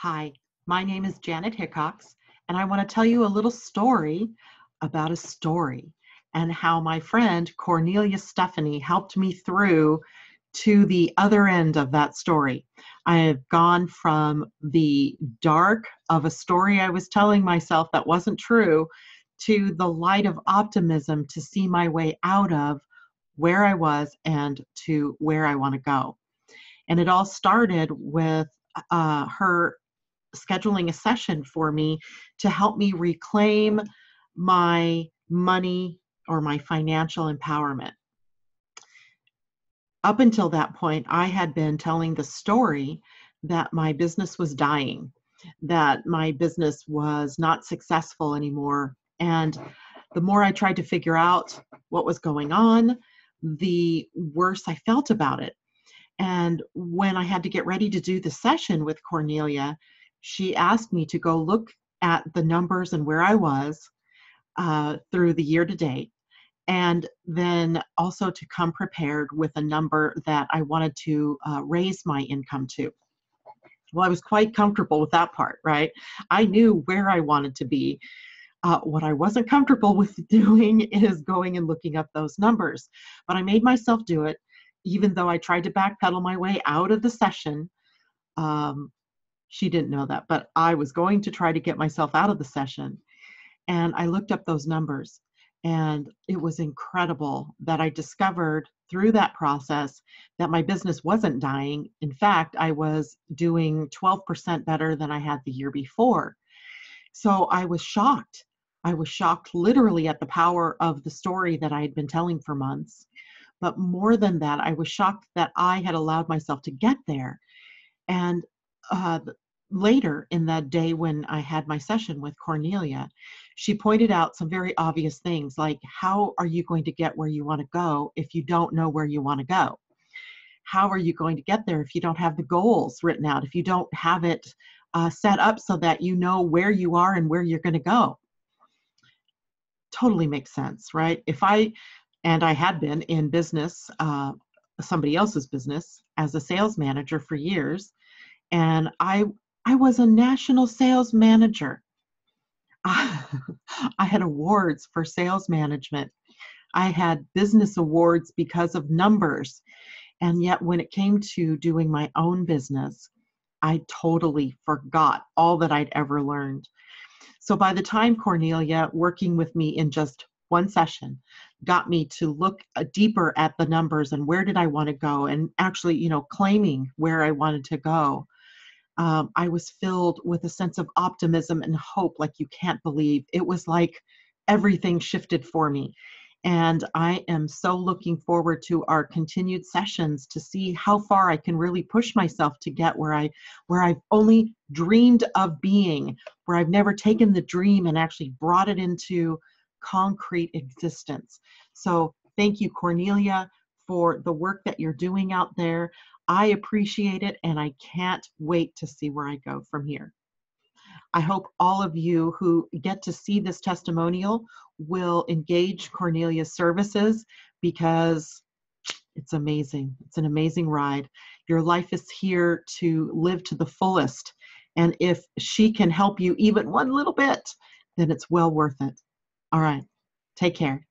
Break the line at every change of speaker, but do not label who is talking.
Hi, my name is Janet Hickox, and I want to tell you a little story about a story and how my friend Cornelia Stephanie helped me through to the other end of that story. I have gone from the dark of a story I was telling myself that wasn't true to the light of optimism to see my way out of where I was and to where I want to go. And it all started with her scheduling a session for me to help me reclaim my money or my financial empowerment. Up until that point, I had been telling the story that my business was dying, that my business was not successful anymore. And the more I tried to figure out what was going on, the worse I felt about it. And when I had to get ready to do the session with Cornelia, she asked me to go look at the numbers and where I was through the year to date, and then also to come prepared with a number that I wanted to raise my income to. Well, I was quite comfortable with that part, right? I knew where I wanted to be. What I wasn't comfortable with doing is going and looking up those numbers, but I made myself do it, even though I tried to backpedal my way out of the session. She didn't know that, but I was going to try to get myself out of the session. And I looked up those numbers, and it was incredible that I discovered through that process that my business wasn't dying. In fact, I was doing 12% better than I had the year before. So I was shocked. I was shocked literally at the power of the story that I had been telling for months. But more than that, I was shocked that I had allowed myself to get there. And later in that day when I had my session with Cornelia, she pointed out some very obvious things like, how are you going to get where you want to go if you don't know where you want to go? How are you going to get there if you don't have the goals written out, if you don't have it set up so that you know where you are and where you're going to go? Totally makes sense, right? And I had been in business, somebody else's business, as a sales manager for years. And I was a national sales manager. I had awards for sales management. I had business awards because of numbers. And yet when it came to doing my own business, I totally forgot all that I'd ever learned. So by the time Cornelia, working with me in just one session, got me to look deeper at the numbers and where did I want to go, and actually, claiming where I wanted to go, I was filled with a sense of optimism and hope like you can't believe. It was like everything shifted for me. And I am so looking forward to our continued sessions to see how far I can really push myself to get where I've only dreamed of being, where I've never taken the dream and actually brought it into concrete existence. So thank you, Cornelia, for the work that you're doing out there. I appreciate it, and I can't wait to see where I go from here. I hope all of you who get to see this testimonial will engage Cornelia's services, because it's amazing. It's an amazing ride. Your life is here to live to the fullest. And if she can help you even one little bit, then it's well worth it. All right. Take care.